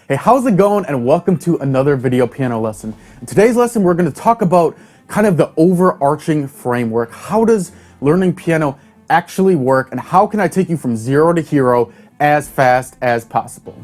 Hey, how's it going? And welcome to another video piano lesson. In today's lesson, we're going to talk about kind of the overarching framework. How does learning piano actually work, and how can I take you from zero to hero as fast as possible?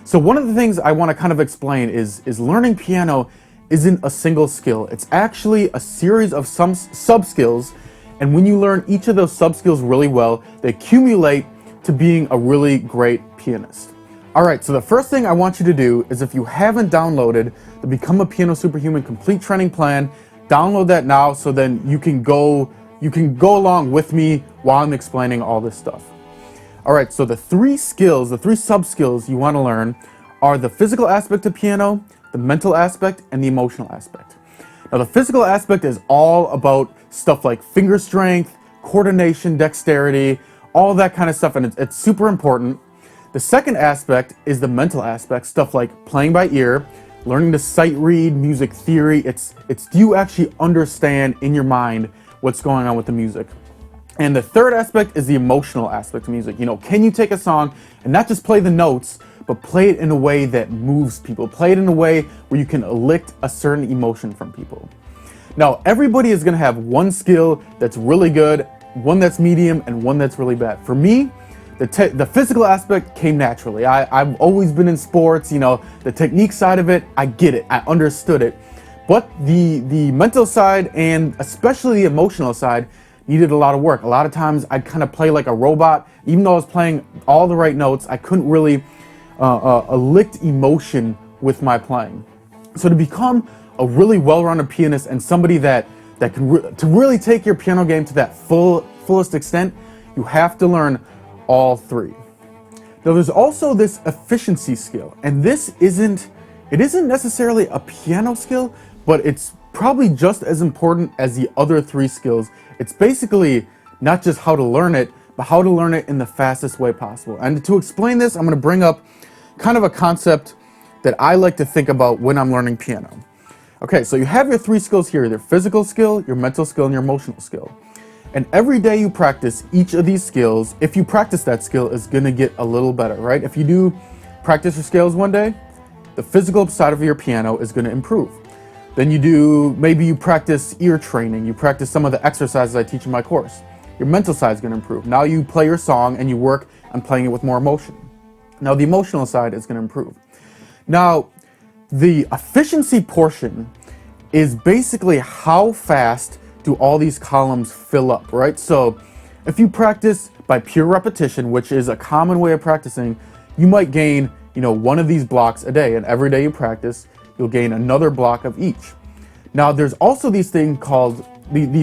So one of the things I want to kind of explain is learning piano isn't a single skill. It's actually a series of some sub-skills, and when you learn each of those sub-skills really well, they accumulate to being a really great pianist. Alright, so the first thing I want you to do is, if you haven't downloaded the Become a Piano Superhuman Complete Training Plan, download that now so then you can go along with me while I'm explaining all this stuff. Alright, so the three sub-skills you want to learn are the physical aspect of piano, the mental aspect, and the emotional aspect. Now the physical aspect is all about stuff like finger strength, coordination, dexterity, all that kind of stuff, and it's super important. The second aspect is the mental aspect, stuff like playing by ear, learning to sight read, music theory. It's do you actually understand in your mind what's going on with the music? And the third aspect is the emotional aspect of music. You know, can you take a song and not just play the notes, but play it in a way that moves people? Play it in a way where you can elicit a certain emotion from people. Now, everybody is going to have one skill that's really good, one that's medium, and one that's really bad. For me, the physical aspect came naturally. I've always been in sports, you know, the technique side of it, I get it, I understood it. But the mental side, and especially the emotional side, needed a lot of work. A lot of times I'd kind of play like a robot. Even though I was playing all the right notes, I couldn't really elicit emotion with my playing. So to become a really well-rounded pianist and somebody that can to really take your piano game to that fullest extent, you have to learn all three. Now there's also this efficiency skill, and it isn't necessarily a piano skill, but it's probably just as important as the other three skills. It's basically not just how to learn it, but how to learn it in the fastest way possible. And to explain this, I'm going to bring up kind of a concept that I like to think about when I'm learning piano. Okay, so you have your three skills here: your physical skill, your mental skill, and your emotional skill. And every day you practice each of these skills, if you practice that skill, is going to get a little better, right? If you do practice your scales one day, the physical side of your piano is going to improve. Then maybe you practice ear training, you practice some of the exercises I teach in my course. Your mental side is going to improve. Now you play your song and you work on playing it with more emotion. Now the emotional side is going to improve. Now the efficiency portion is basically how fast do all these columns fill up, right? So if you practice by pure repetition, which is a common way of practicing, you might gain, one of these blocks a day, and every day you practice, you'll gain another block of each. Now there's also these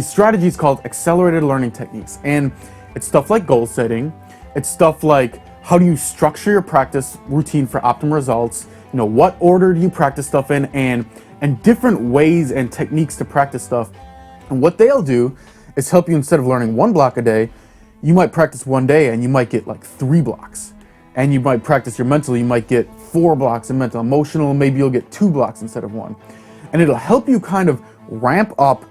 strategies called accelerated learning techniques, and it's stuff like goal setting. It's stuff like, how do you structure your practice routine for optimal results? What order do you practice stuff in, and different ways and techniques to practice stuff. And what they'll do is help you, instead of learning one block a day, you might practice one day and you might get like 3 blocks. And you might practice your mental, you might get 4 blocks in mental. Emotional, maybe you'll get 2 blocks instead of 1. And it'll help you kind of ramp up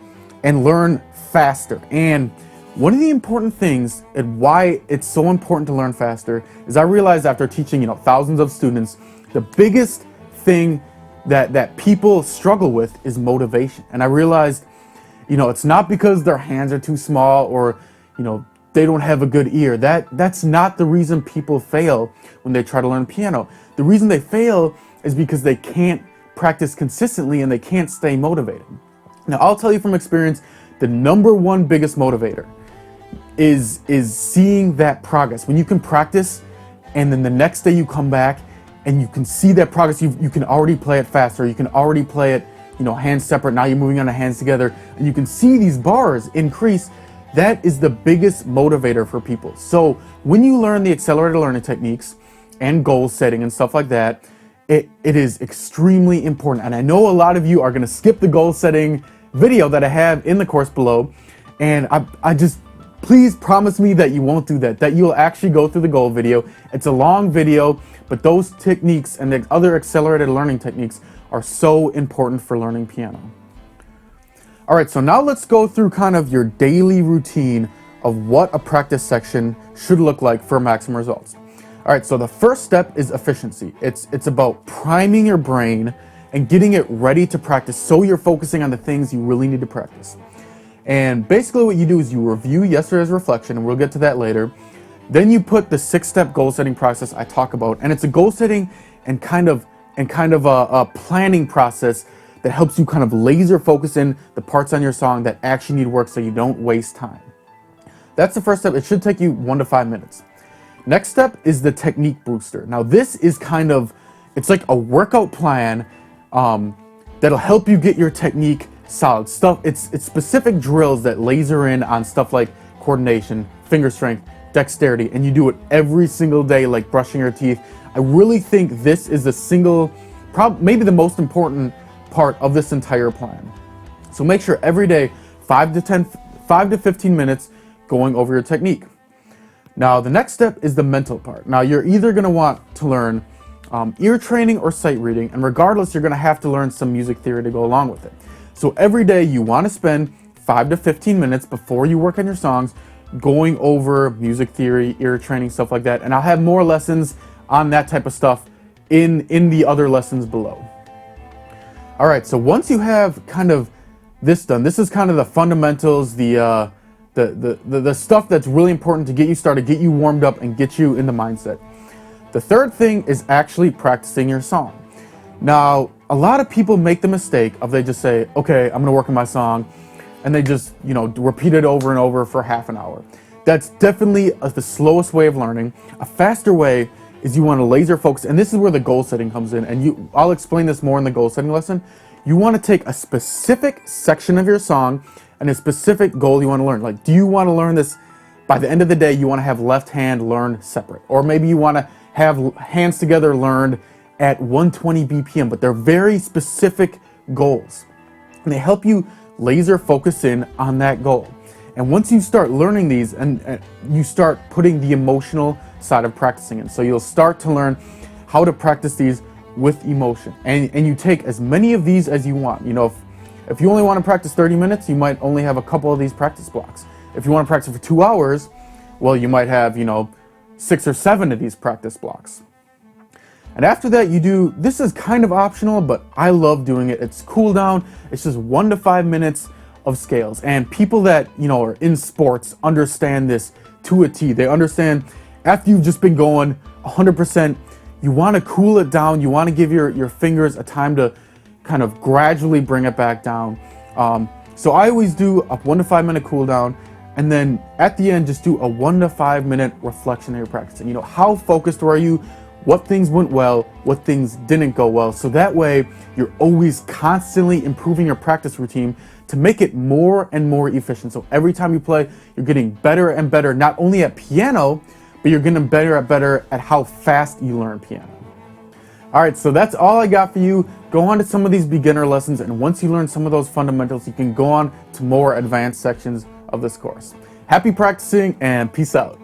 and learn faster. And one of the important things and why it's so important to learn faster is, I realized after teaching, thousands of students, the biggest thing that people struggle with is motivation. And I realized, it's not because their hands are too small or, they don't have a good ear. That's not the reason people fail when they try to learn piano. The reason they fail is because they can't practice consistently and they can't stay motivated. Now, I'll tell you from experience, the number one biggest motivator is seeing that progress. When you can practice and then the next day you come back and you can see that progress, you can already play it faster, you can already play it hands separate, now you're moving on to hands together, and you can see these bars increase. That is the biggest motivator for people. So when you learn the accelerated learning techniques and goal setting and stuff like that, it is extremely important. And I know a lot of you are going to skip the goal setting video that I have in the course below, and I just, please promise me that you won't do that you'll actually go through the goal video. It's a long video, but those techniques and the other accelerated learning techniques are so important for learning piano. All right, so now let's go through kind of your daily routine of what a practice section should look like for maximum results. All right, so the first step is efficiency. It's about priming your brain and getting it ready to practice, so you're focusing on the things you really need to practice. And basically what you do is you review yesterday's reflection, and we'll get to that later. Then you put the 6-step goal setting process I talk about, and it's a goal setting and kind of a planning process that helps you kind of laser focus in the parts on your song that actually need work so you don't waste time. That's the first step. It should take you 1 to 5 minutes. Next step is the technique booster. Now this is it's like a workout plan that'll help you get your technique solid. It's specific drills that laser in on stuff like coordination, finger strength, dexterity, and you do it every single day, like brushing your teeth. I really think this is maybe the most important part of this entire plan. So make sure every day, 5 to 15 minutes going over your technique. Now, the next step is the mental part. Now, you're either going to want to learn ear training or sight reading, and regardless, you're going to have to learn some music theory to go along with it. So every day you want to spend 5 to 15 minutes before you work on your songs going over music theory, ear training, stuff like that. And I'll have more lessons on that type of stuff in the other lessons below. All right, so once you have kind of this done, this is kind of the fundamentals, the stuff that's really important to get you started, get you warmed up, and get you in the mindset. The third thing is actually practicing your song. Now, a lot of people make the mistake of they just say, okay, I'm gonna work on my song, and they just, repeat it over and over for half an hour. That's definitely the slowest way of learning. A faster way is you want to laser focus, and this is where the goal setting comes in, and I'll explain this more in the goal setting lesson. You want to take a specific section of your song and a specific goal you want to learn. Like, do you want to learn this by the end of the day? You want to have left hand learned separate, or maybe you want to have hands together learned at 120 BPM, but they're very specific goals, and they help you laser focus in on that goal. And once you start learning these, and you start putting the emotional side of practicing in, so you'll start to learn how to practice these with emotion, and you take as many of these as you want. If you only want to practice 30 minutes, you might only have a couple of these practice blocks. If you want to practice for 2 hours, well, you might have 6 or 7 of these practice blocks. And after that, this is kind of optional, but I love doing it. It's cool down. It's just 1 to 5 minutes of scales. And people that, are in sports understand this to a T. They understand after you've just been going 100%, you want to cool it down. You want to give your fingers a time to kind of gradually bring it back down. So I always do a 1 to 5 minute cool down. And then at the end, just do a 1 to 5 minute reflection of your practicing. How focused were you? What things went well, what things didn't go well. So that way you're always constantly improving your practice routine to make it more and more efficient. So every time you play, you're getting better and better, not only at piano, but you're getting better at how fast you learn piano. All right, so that's all I got for you. Go on to some of these beginner lessons, and once you learn some of those fundamentals, you can go on to more advanced sections of this course. Happy practicing, and peace out.